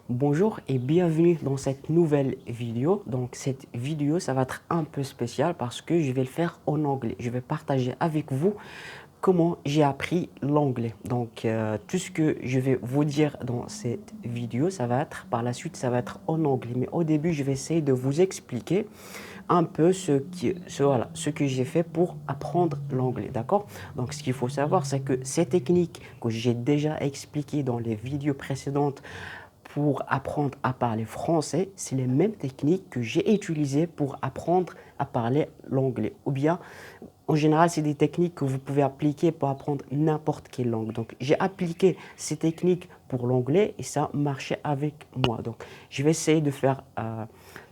Bonjour et bienvenue dans cette nouvelle vidéo. Donc cette vidéo, ça va être un peu spécial parce que je vais le faire en anglais. Je vais partager avec vous comment j'ai appris l'anglais. Donc tout ce que je vais vous dire dans cette vidéo, ça va être par la suite, ça va être en anglais. Mais au début, je vais essayer de vous expliquer un peu ce que j'ai fait pour apprendre l'anglais, d'accord? Donc, ce qu'il faut savoir, c'est que ces techniques que j'ai déjà expliquées dans les vidéos précédentes pour apprendre à parler français, c'est les mêmes techniques que j'ai utilisées pour apprendre à parler l'anglais. Ou bien, en général, c'est des techniques que vous pouvez appliquer pour apprendre n'importe quelle langue. Donc, j'ai appliqué ces techniques pour l'anglais et ça marchait avec moi. Donc, je vais essayer de faire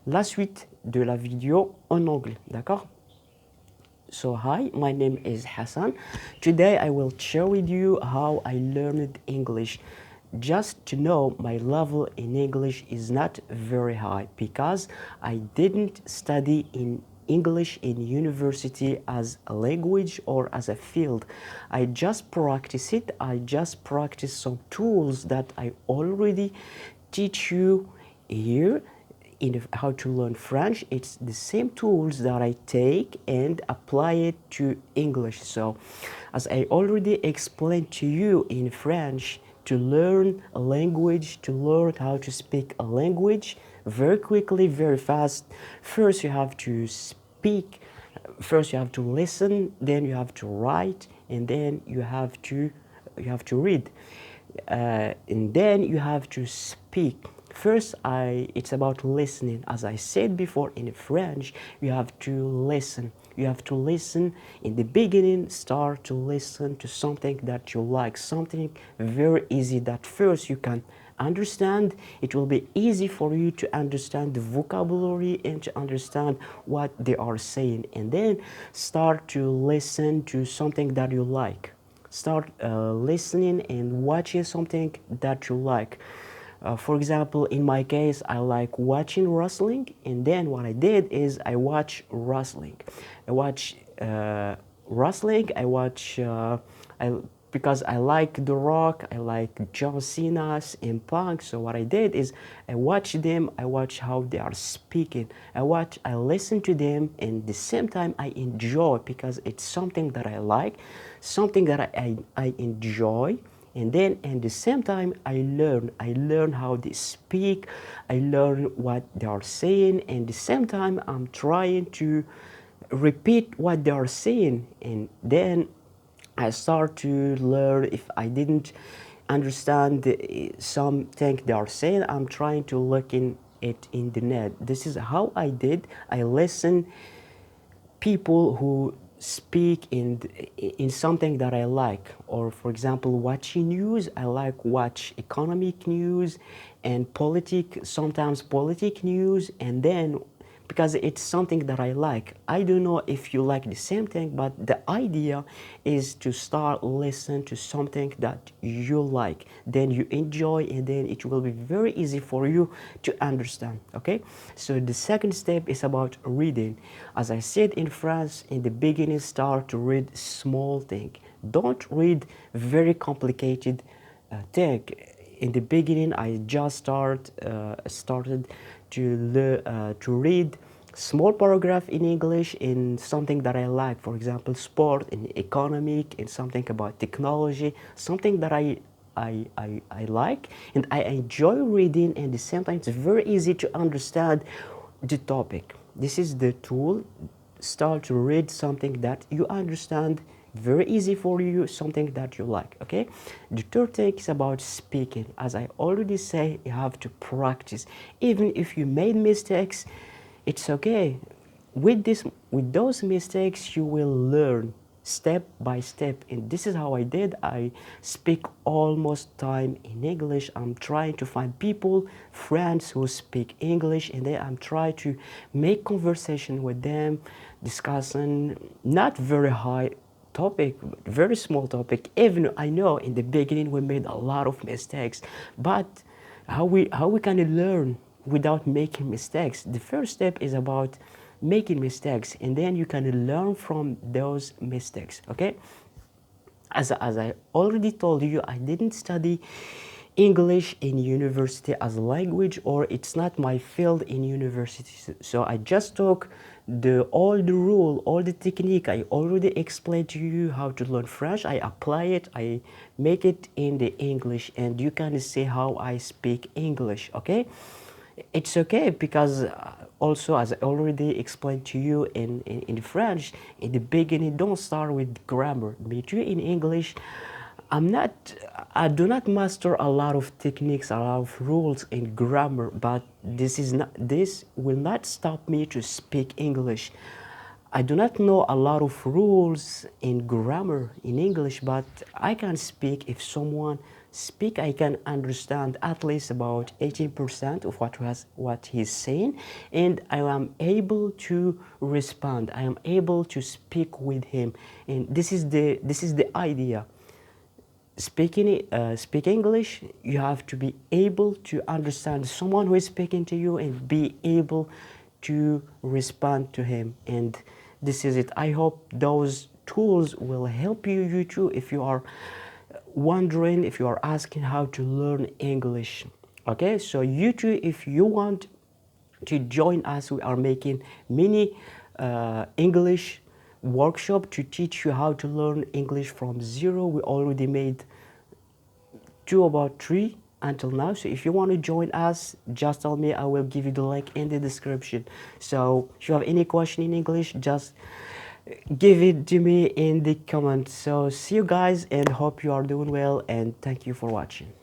la suite de la vidéo en anglais, d'accord? So hi, my name is Hassan. Today I will share with you how I learned English. Just to know, my level in English is not very high because I didn't study in English in university as a language or as a field. I just practice it. I just practice some tools that I already teach you here in how to learn French. It's the same tools that I take and apply it to English. So, as I already explained to you in French, to learn a language, to learn how to speak a language very quickly, very fast, first you have to speak, first you have to listen, then you have to write, and then you have to read, and then you have to speak. First, it's about listening. As I said before in French, you have to listen. You have to listen in the beginning, start to listen to something that you like, something very easy that first you can understand. It will be easy for you to understand the vocabulary and to understand what they are saying. And then start to listen to something that you like. Start listening and watching something that you like. For example, in my case, I like watching wrestling, and then what I did is I watch wrestling. I watch wrestling. I because I like The Rock, I like John Cena and Punk. So what I did is I watch them. I watch how they are speaking. I listen to them, and at the same time I enjoy because it's something that I like, something that I enjoy. And then at the same time I learn how they speak, I learn what they are saying, and at the same time I'm trying to repeat what they are saying. And then I start to learn. If I didn't understand something they are saying, I'm trying to look in it in the net. This is how I did. I listen people who speak in something that I like. Or for example, watching news, I like watch economic news and sometimes politic news, and then because it's something that I like. I don't know if you like the same thing, but the idea is to start listen to something that you like, then you enjoy, and then it will be very easy for you to understand. Okay, so the second step is about reading. As I said in France in the beginning, start to read small thing. Don't read very complicated thing. In the beginning, I just started to read small paragraph in English in something that I like. For example, sport, in economic, in something about technology, something that I like and I enjoy reading, and at the same time it's very easy to understand the topic. This is the tool. Start to read something that you understand, very easy for you, something that you like. Okay, the third thing is about speaking. As I already say, you have to practice. Even if you made mistakes, it's okay. With those mistakes you will learn step by step, and this is how I did. I speak almost time in English. I'm trying to find people, friends who speak English, and then I'm trying to make conversation with them, discussing not very high topic, very small topic. Even I know in the beginning we made a lot of mistakes, but how we can learn without making mistakes? The first step is about making mistakes, and then you can learn from those mistakes. Okay, as I already told you, I didn't study English in university as a language, or it's not my field in university. So I just took all the rule, all the technique I already explained to you how to learn French. I apply it, I make it in the English, and you can see how I speak English. Okay, it's okay because also, as I already explained to you in French, in the beginning, don't start with grammar. Me too in English. I do not master a lot of techniques, a lot of rules in grammar, but this will not stop me to speak English. I do not know a lot of rules in grammar in English, but I can speak. If someone speak, I can understand at least about 18% of what he's saying, and I am able to respond. I am able to speak with him, and this is the idea. Speak English, you have to be able to understand someone who is speaking to you and be able to respond to him. And this is it. I hope those tools will help you too, if you are wondering, if you are asking how to learn English. Okay, so you too, if you want to join us, we are making many English workshop to teach you how to learn English from zero. We already made about three until now. So if you want to join us, just tell me. I will give you the link in the description. So if you have any question in English, just give it to me in the comments. So see you guys, and hope you are doing well, and thank you for watching.